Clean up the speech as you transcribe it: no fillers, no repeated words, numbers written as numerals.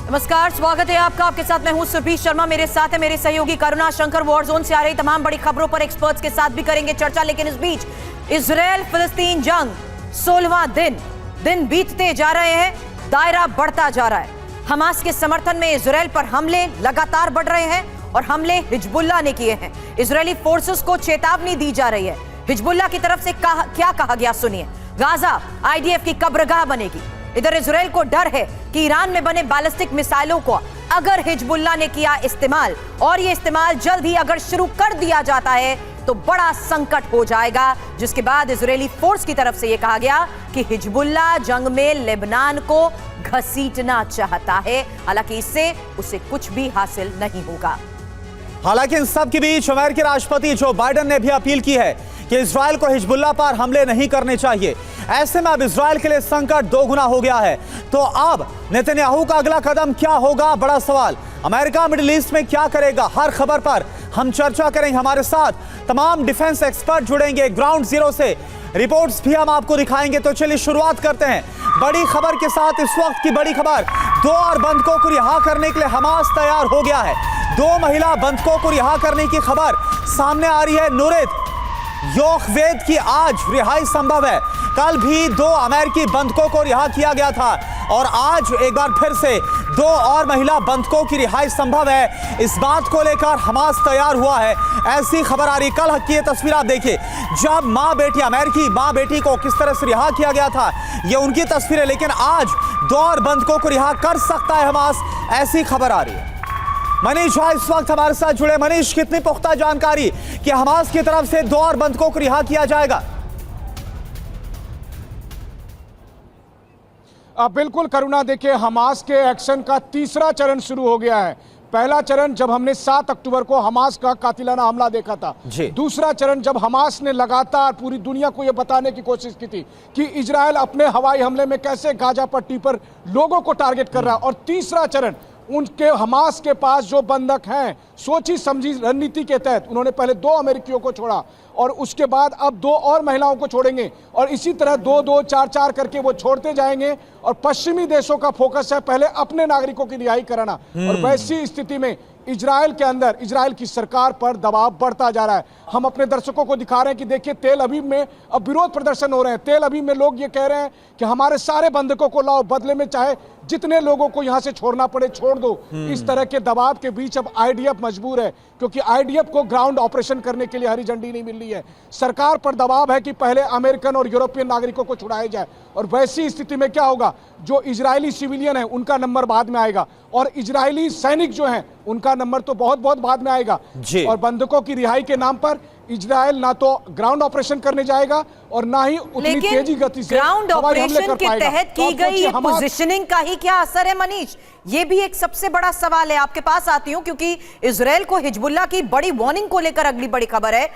नमस्कार, स्वागत है आपका। आपके साथ मैं हूं सुरभि शर्मा, मेरे साथ है मेरे सहयोगी करुणा शंकर। वॉर जोन से आ रही तमाम बड़ी खबरों पर एक्सपर्ट्स के साथ भी करेंगे चर्चा। लेकिन इस बीच इजरायल फिलिस्तीन जंग 16वां दिन बीतते जा रहे हैं, दायरा बढ़ता जा रहा है। हमास के समर्थन में इजरायल पर हमले लगातार बढ़ रहे हैं और हमले हिजबुल्लाह ने किए हैं। इजरायली फोर्सेस को चेतावनी दी जा रही है। हिजबुल्लाह की तरफ से क्या कहा गया सुनिए। गाजा आईडीएफ की कब्रगाह बनेगी। इधर इजरायल को डर है कि ईरान में बने बैलिस्टिक मिसाइलों को अगर हिजबुल्लाह ने किया इस्तेमाल, और ये इस्तेमाल जल्द ही अगर शुरू कर दिया जाता है तो बड़ा संकट हो जाएगा। जिसके बाद इजरायली फोर्स की तरफ से यह कहा गया कि हिजबुल्लाह जंग में लेबनान को घसीटना चाहता है। हालांकि इससे उसे कुछ भी हासिल नहीं होगा। हालांकि इन सब के बीच अमेरिकी राष्ट्रपति जो बाइडेन ने भी अपील की है कि इजरायल को हिजबुल्लाह पर हमले नहीं करने चाहिए। ऐसे में अब इजरायल के लिए संकट दोगुना हो गया है। तो अब नेतन्याहू का अगला कदम क्या होगा, बड़ा सवाल। अमेरिका मिडिल ईस्ट में क्या करेगा, हर खबर पर हम चर्चा करेंगे। हमारे साथ तमाम डिफेंस एक्सपर्ट जुड़ेंगे ग्राउंड जीरो से, रिपोर्ट्स भी हम आपको दिखाएंगे। तो चलिए शुरुआत करते हैं बड़ी खबर के साथ। इस वक्त की बड़ी खबर, 2 और बंधकों को रिहा करने के लिए हमास तैयार हो गया है। 2 महिला बंधकों को रिहा करने की खबर सामने आ रही है। नुरित योखवेद की आज रिहाई संभव है। कल भी 2 अमेरिकी बंधकों को रिहा किया गया था और आज एक बार फिर से 2 और महिला बंधकों की रिहाई संभव है। इस बात को लेकर हमास तैयार हुआ है, ऐसी खबर आ रही। कल की ये तस्वीर आप देखिए, जब अमेरिकी माँ बेटी को किस तरह से रिहा किया गया था, ये उनकी तस्वीर है। लेकिन आज 2 और बंधकों को रिहा कर सकता है हमास, ऐसी खबर आ रही है। मनीष भाई इस वक्त हमारे साथ जुड़े। मनीष, कितनी पुख्ता जानकारी कि हमास की तरफ से 2 और बंधकों को रिहा किया जाएगा? बिल्कुल करुणा, देखिए हमास के एक्शन का तीसरा चरण शुरू हो गया है। पहला चरण जब हमने 7 अक्टूबर को हमास का कातिलाना हमला देखा था। दूसरा चरण जब हमास ने लगातार पूरी दुनिया को यह बताने की कोशिश की थी कि इजरायल अपने हवाई हमले में कैसे गाजा पट्टी पर लोगों को टारगेट कर रहा है। और तीसरा चरण उनके हमास के पास जो बंधक हैं, सोची समझी रणनीति के तहत उन्होंने पहले 2 अमेरिकियों को छोड़ा और उसके बाद अब 2 और महिलाओं को छोड़ेंगे और इसी तरह 2-2, 4-4 करके वो छोड़ते जाएंगे। और पश्चिमी देशों का फोकस है पहले अपने नागरिकों की रिहाई कराना। और वैसी स्थिति में इजरायल के अंदर इजरायल की सरकार पर दबाव बढ़ता जा रहा है। हम अपने दर्शकों को दिखा रहे हैं कि देखिए तेल अवीव में अब विरोध प्रदर्शन हो रहे हैं। तेल अवीव में लोग ये कह रहे हैं कि हमारे सारे बंधकों को लाओ, बदले में चाहे जितने लोगों को यहां से छोड़ना पड़े छोड़ दो। इस तरह के दबाव के बीच अब आईडीएफ मजबूर है, क्योंकि आईडीएफ को ग्राउंड ऑपरेशन करने के लिए हरी झंडी नहीं मिल रही है। सरकार पर दबाव है कि पहले अमेरिकन और यूरोपियन नागरिकों को छुड़ाया जाए। और वैसी स्थिति में क्या होगा, जो इजरायली सिविलियन है उनका नंबर बाद में आएगा और इजरायली सैनिक जो हैं उनका नंबर तो बहुत बहुत बाद में आएगा। और बंधकों की रिहाई के नाम पर इजरायल ना तो ग्राउंड ऑपरेशन करने जाएगा और ना ही उतनी तेजी गति से ग्राउंड ऑपरेशन के तहत की गई ये पोजीशनिंग का ही क्या असर है मनीष? ये भी एक सबसे बड़ा सवाल है। आपके पास आती हूं क्योंकि इजरायल को हिजबुल्लाह की बड़ी वार्निंग को लेकर अगली बड़ी खबर है।